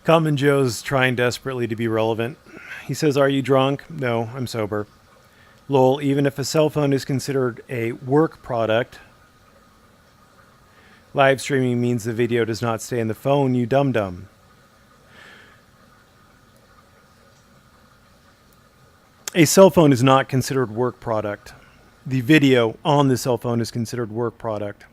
Common Joe's trying desperately to be relevant. He says, "Are you drunk?" "No, I'm sober." Lol, even if a cell phone is considered a work product, live streaming means the video does not stay in the phone, you dum-dum. A cell phone is not considered work product. The video on the cell phone is considered work product.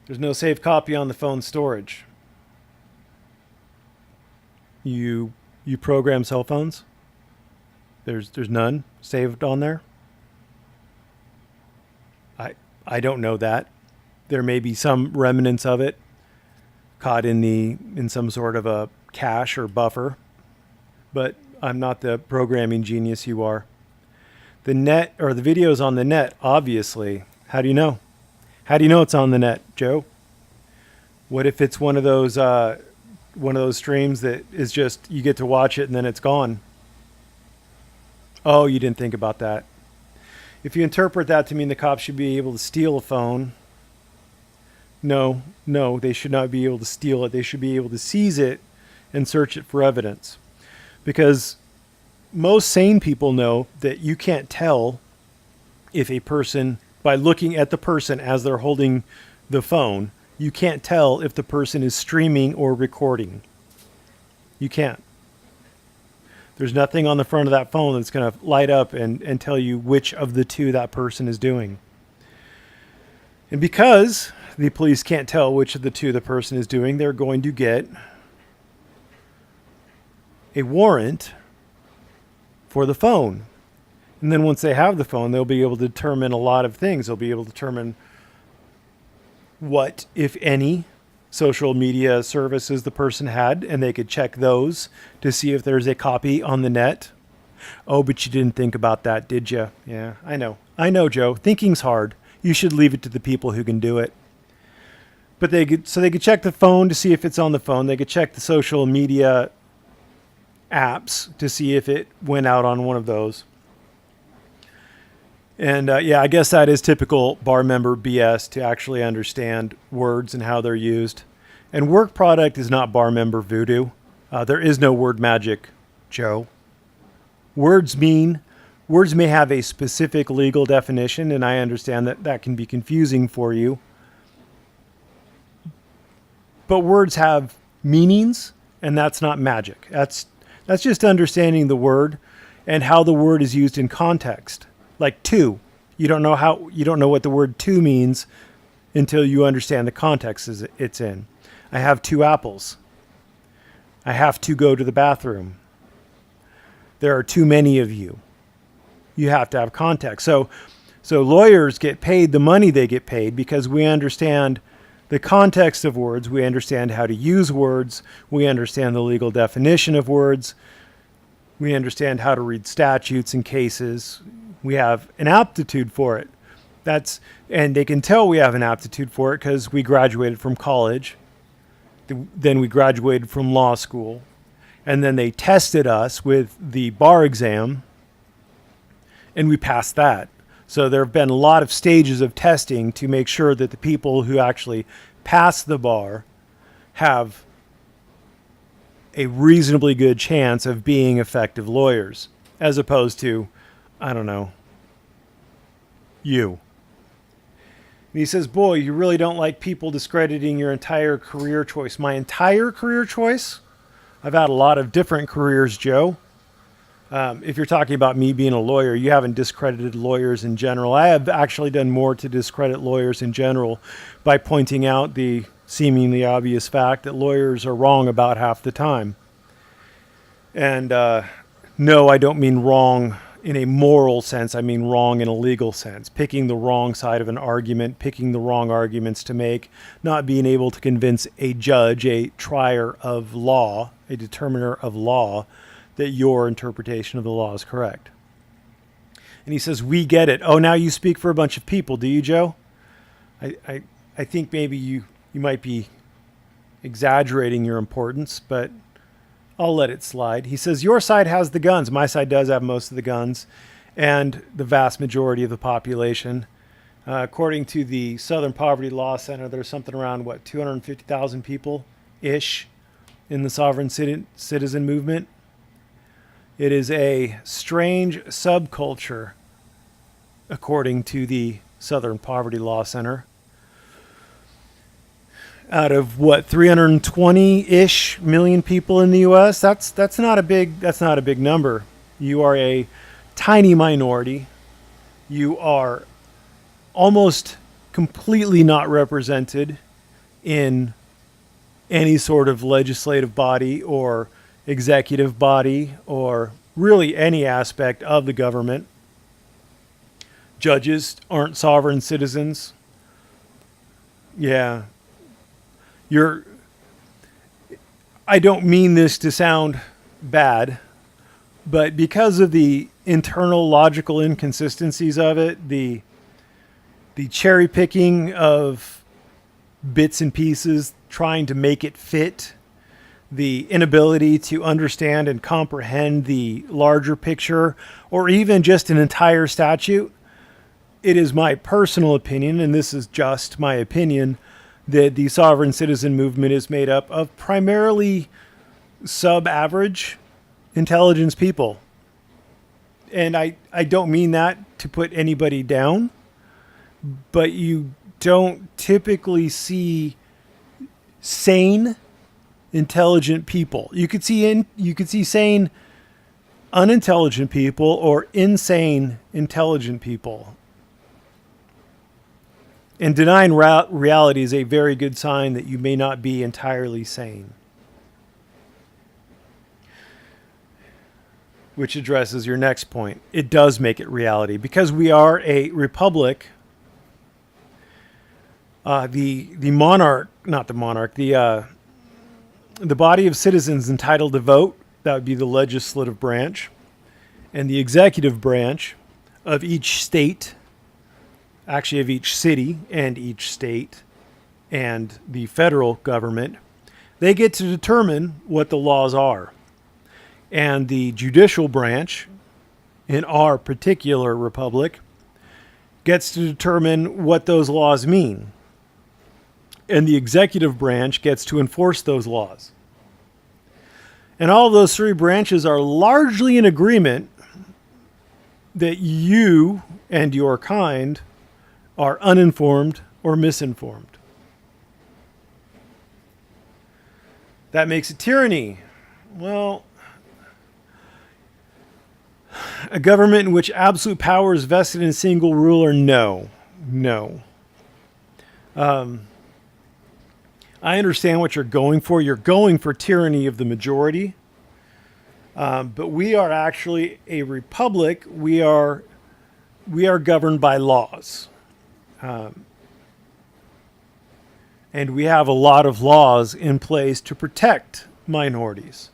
There's no saved copy on the phone storage. You program cell phones? There's none saved on there? I don't know that. There may be some remnants of it caught in some sort of a cache or buffer, but I'm not the programming genius you are. The net, or the video's on the net, obviously. How do you know? How do you know it's on the net, Joe? What if it's one of those streams that is just, you get to watch it and then it's gone? Oh, you didn't think about that. If you interpret that to mean the cops should be able to steal a phone, no, they should not be able to steal it. They should be able to seize it and search it for evidence. Because most sane people know that you can't tell if a person, by looking at the person as they're holding the phone, you can't tell if the person is streaming or recording. You can't. There's nothing on the front of that phone that's going to light up and tell you which of the two that person is doing. And because the police can't tell which of the two the person is doing, they're going to get a warrant for the phone. And then once they have the phone, they'll be able to determine a lot of things. They'll be able to determine what, if any, social media services the person had, and they could check those to see if there's a copy on the net. Oh, but you didn't think about that, did you? Yeah, I know, Joe. Thinking's hard. You should leave it to the people who can do it. But they could check the phone to see if it's on the phone. They could check the social media apps to see if it went out on one of those. And yeah, I guess that is typical bar member BS to actually understand words and how they're used. And work product is not bar member voodoo. There is no word magic, Joe. Words may have a specific legal definition, and I understand that can be confusing for you. But words have meanings, and that's not magic. That's just understanding the word and how the word is used in context. Like to. You don't know what the word to means until you understand the context it's in. I have 2 apples. I have to go to the bathroom. There are too many of you. You have to have context. So lawyers get paid the money they get paid because we understand the context of words. We understand how to use words. We understand the legal definition of words. We understand how to read statutes and cases. We have an aptitude for it. And they can tell we have an aptitude for it because we graduated from college. Then we graduated from law school. And then they tested us with the bar exam. And we passed that. So there have been a lot of stages of testing to make sure that the people who actually pass the bar have a reasonably good chance of being effective lawyers, as opposed to, I don't know, you. And he says, boy, you really don't like people discrediting your entire career choice. My entire career choice? I've had a lot of different careers, Joe. If you're talking about me being a lawyer, you haven't discredited lawyers in general. I have actually done more to discredit lawyers in general by pointing out the seemingly obvious fact that lawyers are wrong about half the time. And no, I don't mean wrong in a moral sense. I mean wrong in a legal sense. Picking the wrong side of an argument, picking the wrong arguments to make, not being able to convince a judge, a trier of law, a determiner of law, that your interpretation of the law is correct. And he says, we get it. Oh, now you speak for a bunch of people, do you, Joe? I think maybe you might be exaggerating your importance, but I'll let it slide. He says, your side has the guns. My side does have most of the guns and the vast majority of the population. According to the Southern Poverty Law Center, there's something around, 250,000 people ish in the sovereign citizen movement. It is a strange subculture, according to the Southern Poverty Law Center. Out of what, 320-ish million people in the U.S., that's not a big number. You are a tiny minority. You are almost completely not represented in any sort of legislative body or executive body or really any aspect of the government. Judges aren't sovereign citizens. Yeah. I don't mean this to sound bad, but because of the internal logical inconsistencies of it, the cherry picking of bits and pieces, trying to make it fit, the inability to understand and comprehend the larger picture, or even just an entire statute, it is my personal opinion, and this is just my opinion, that the sovereign citizen movement is made up of primarily sub-average intelligence people. And I don't mean that to put anybody down, but you don't typically see sane, intelligent people. You could see sane, unintelligent people or insane, intelligent people. And denying reality is a very good sign that you may not be entirely sane. Which addresses your next point. It does make it reality. Because we are a republic, the body of citizens entitled to vote, that would be the legislative branch, and the executive branch of each state, actually of each city and each state, and the federal government, they get to determine what the laws are. And the judicial branch in our particular republic gets to determine what those laws mean. And the executive branch gets to enforce those laws. And all of those three branches are largely in agreement that you and your kind are uninformed or misinformed. That makes it tyranny. Well, a government in which absolute power is vested in a single ruler, no. I understand what you're going for. You're going for tyranny of the majority. But we are actually a republic. We are governed by laws. And we have a lot of laws in place to protect minorities.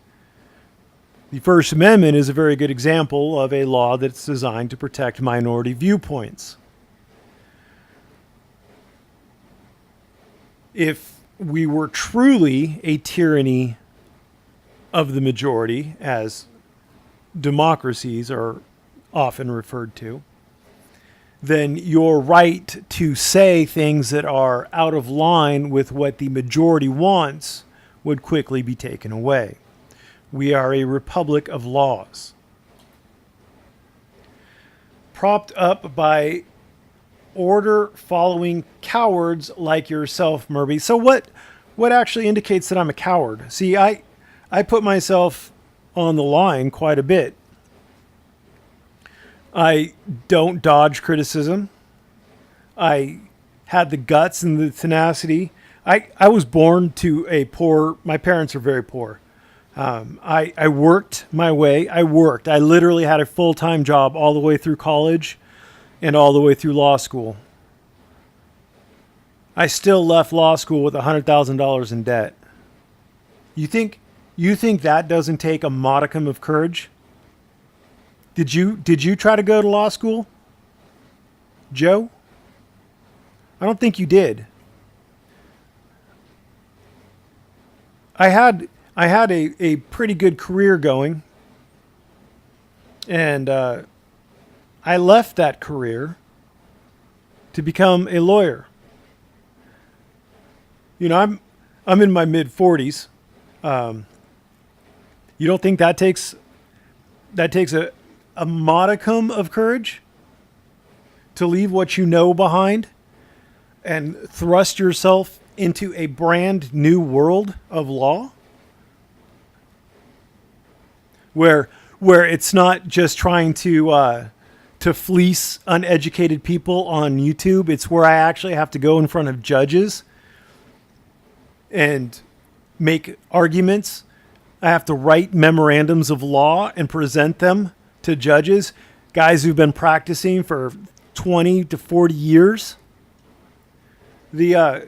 The First Amendment is a very good example of a law that's designed to protect minority viewpoints. If we were truly a tyranny of the majority, as democracies are often referred to, then your right to say things that are out of line with what the majority wants would quickly be taken away. We are a republic of laws, propped up by order-following cowards like yourself, Murby. So what actually indicates that I'm a coward? See, I put myself on the line quite a bit. I don't dodge criticism. I had the guts and the tenacity. I was born to my parents are very poor. I worked my way. I literally had a full-time job all the way through college and all the way through law school. I still left law school with $100,000 in debt. You think that doesn't take a modicum of courage? Did you try to go to law school, Joe? I don't think you did. I had a pretty good career going, and I left that career to become a lawyer. You know, I'm in my mid 40s. You don't think that takes a modicum of courage to leave what you know behind and thrust yourself into a brand new world of law where it's not just trying to fleece uneducated people on YouTube. It's where I actually have to go in front of judges and make arguments. I have to write memorandums of law and present them to judges, guys who've been practicing for 20 to 40 years. The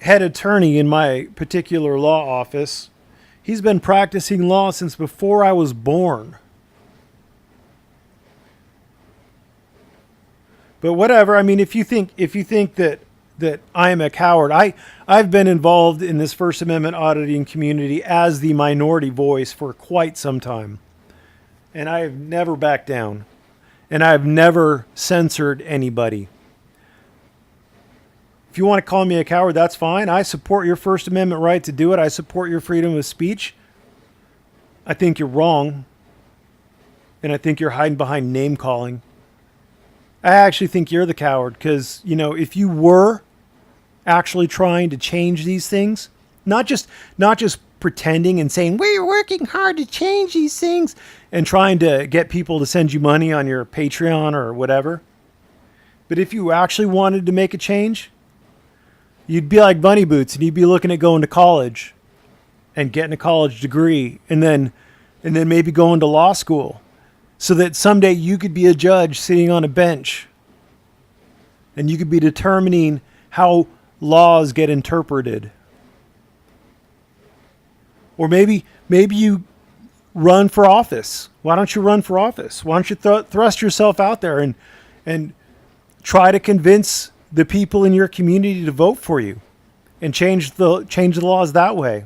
head attorney in my particular law office, he's been practicing law since before I was born. But whatever. I mean, if you think that I am a coward, I've been involved in this First Amendment auditing community as the minority voice for quite some time, and I have never backed down, and I have never censored anybody. If you want to call me a coward, that's fine. I support your First Amendment right to do it. I support your freedom of speech. I think you're wrong, and I think you're hiding behind name calling. I actually think you're the coward because, if you were actually trying to change these things, not just pretending and saying, we're working hard to change these things and trying to get people to send you money on your Patreon or whatever. But if you actually wanted to make a change, you'd be like Bunny Boots and you'd be looking at going to college and getting a college degree and then maybe going to law school, so that someday you could be a judge sitting on a bench and you could be determining how laws get interpreted. Or maybe you run for office. Why don't you run for office? Why don't you thrust yourself out there and try to convince the people in your community to vote for you and change the laws that way?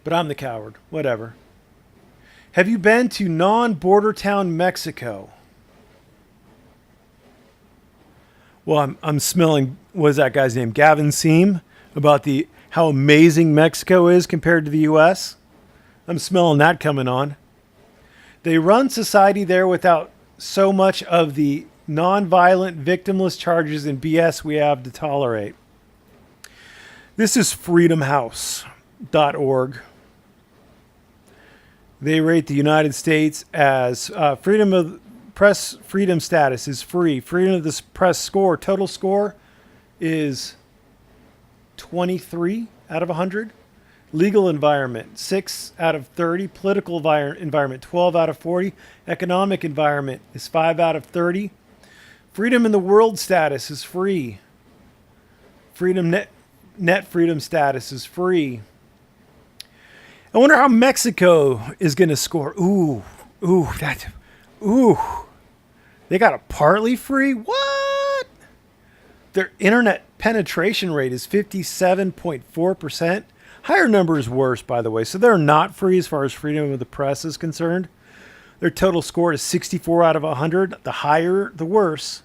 But I'm the coward. Whatever. Have you been to non-border town Mexico? Well, I'm smelling, what is that guy's name? Gavin Seam, about how amazing Mexico is compared to the U.S. I'm smelling that coming on. They run society there without so much of the nonviolent, victimless charges and BS we have to tolerate. This is freedomhouse.org. They rate the United States as freedom of press freedom status is free. Freedom of the press score, total score, is 23 out of 100. Legal environment, 6 out of 30. Political environment, 12 out of 40. Economic environment is 5 out of 30. Freedom in the world status is free. Freedom net freedom status is free. I wonder how Mexico is going to score. Ooh. They got a partly free? What? Their internet penetration rate is 57.4%. Higher number is worse, by the way. So they're not free as far as freedom of the press is concerned. Their total score is 64 out of 100. The higher, the worse.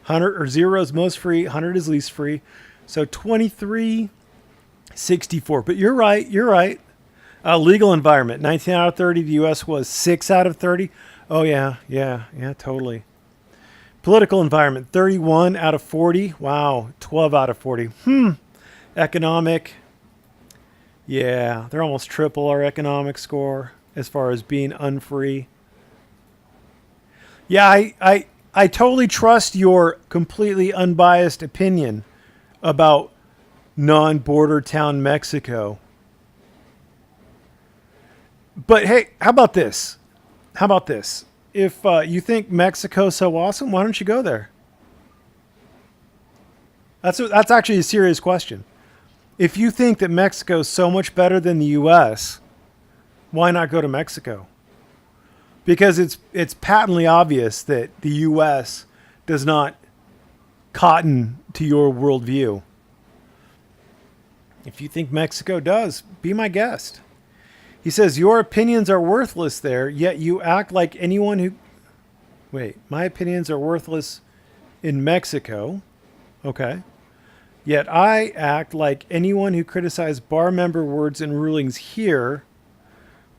100 or 0 is most free. 100 is least free. So 23, 64. But you're right. Legal environment, 19 out of 30. The U.S. was 6 out of 30. Oh, yeah, totally. Political environment, 31 out of 40. Wow, 12 out of 40. Economic, yeah, they're almost triple our economic score as far as being unfree. Yeah, I totally trust your completely unbiased opinion about non-border town Mexico. But hey, how about this? If you think Mexico's so awesome, why don't you go there? That's actually a serious question. If you think that Mexico's so much better than the U.S., why not go to Mexico? Because it's patently obvious that the U.S. does not cotton to your worldview. If you think Mexico does, be my guest. He says, your opinions are worthless there, yet you act like anyone who... Wait, my opinions are worthless in Mexico. Okay. Yet I act like anyone who criticized bar member words and rulings here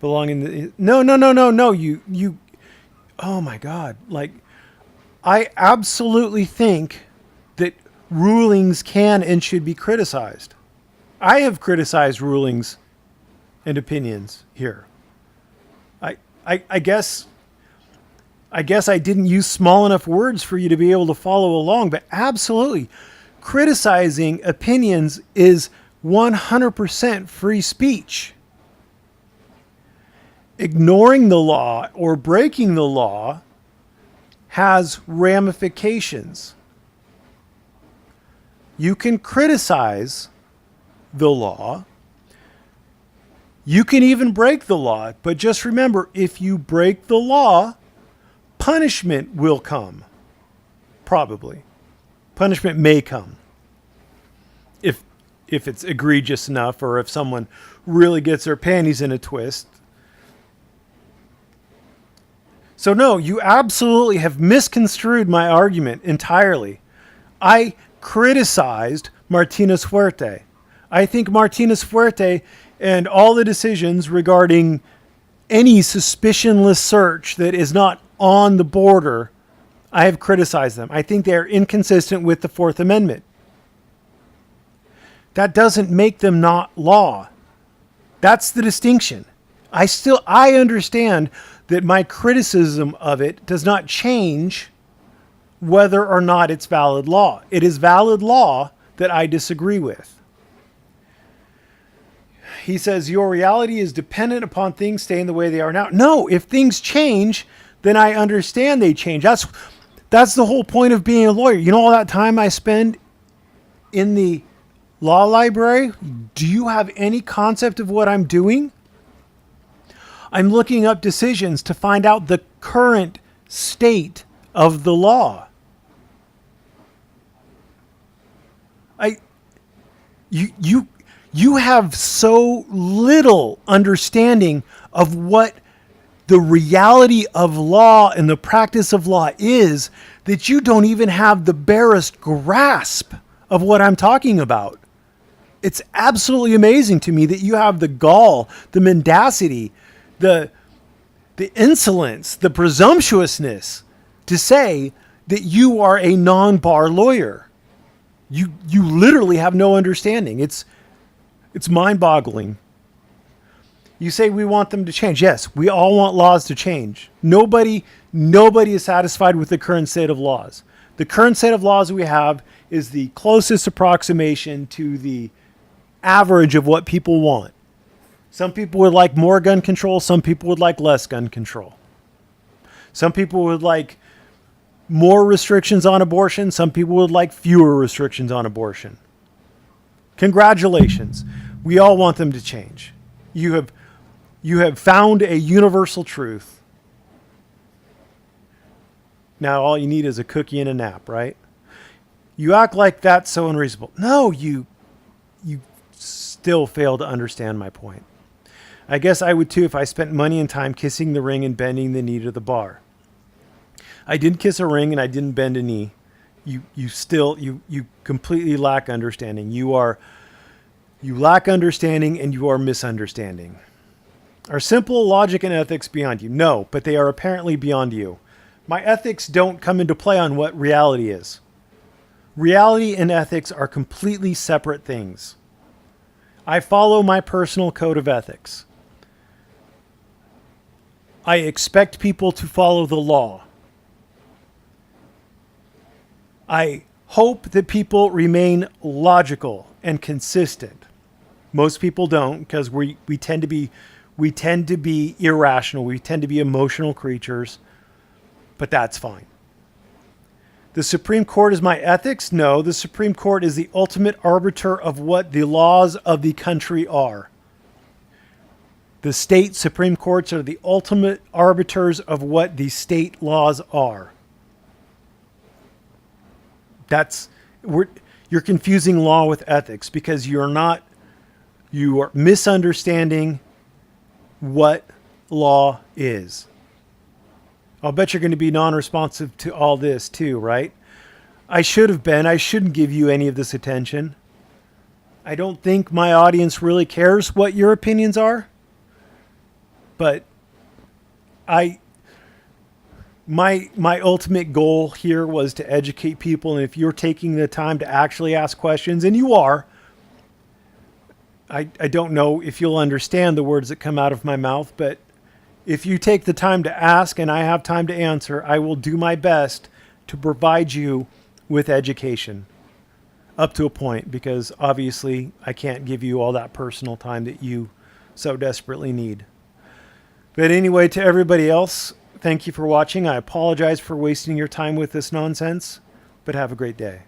belong in the... No. You, oh my God. Like, I absolutely think that rulings can and should be criticized. I have criticized rulings and opinions here. I guess I didn't use small enough words for you to be able to follow along, but absolutely, criticizing opinions is 100% free speech. Ignoring the law or breaking the law has ramifications. You can criticize the law. You can even break the law, but just remember, if you break the law, punishment will come. Probably. Punishment may come. If it's egregious enough, or if someone really gets their panties in a twist. So no, you absolutely have misconstrued my argument entirely. I criticized Martinez Fuerte. I think Martinez Fuerte and all the decisions regarding any suspicionless search that is not on the border, I have criticized them. I think they are inconsistent with the Fourth Amendment. That doesn't make them not law. That's the distinction. I understand that my criticism of it does not change whether or not it's valid law. It is valid law that I disagree with. He says, your reality is dependent upon things staying the way they are now. No, if things change, then I understand they change. That's the whole point of being a lawyer. You know all that time I spend in the law library? Do you have any concept of what I'm doing? I'm looking up decisions to find out the current state of the law. You have so little understanding of what the reality of law and the practice of law is that you don't even have the barest grasp of what I'm talking about. It's absolutely amazing to me that you have the gall, the mendacity, the insolence, the presumptuousness to say that you are a non-bar lawyer. You literally have no understanding. It's mind-boggling. You say we want them to change. Yes, we all want laws to change. Nobody is satisfied with the current state of laws. The current state of laws we have is the closest approximation to the average of what people want. Some people would like more gun control. Some people would like less gun control. Some people would like more restrictions on abortion. Some people would like fewer restrictions on abortion. Congratulations. We all want them to change. You have found a universal truth. Now all you need is a cookie and a nap, right? You act like that's so unreasonable. No, you still fail to understand my point. I guess I would too if I spent money and time kissing the ring and bending the knee to the bar. I didn't kiss a ring and I didn't bend a knee. You completely lack understanding. You lack understanding and you are misunderstanding. Are simple logic and ethics beyond you? No, but they are apparently beyond you. My ethics don't come into play on what reality is. Reality and ethics are completely separate things. I follow my personal code of ethics. I expect people to follow the law. I hope that people remain logical and consistent. Most people don't, because we tend to be irrational. We tend to be emotional creatures, but that's fine. The Supreme Court is my ethics? No, the Supreme Court is the ultimate arbiter of what the laws of the country are. The state Supreme Courts are the ultimate arbiters of what the state laws are. You're confusing law with ethics because you are misunderstanding what law is. I'll bet you're going to be non-responsive to all this too, right? I should have been. I shouldn't give you any of this attention. I don't think my audience really cares what your opinions are. But my ultimate goal here was to educate people, and if you're taking the time to actually ask questions, and you are, I don't know if you'll understand the words that come out of my mouth, but if you take the time to ask and I have time to answer, I will do my best to provide you with education up to a point, because obviously I can't give you all that personal time that you so desperately need. But anyway, to everybody else, thank you for watching. I apologize for wasting your time with this nonsense, but have a great day.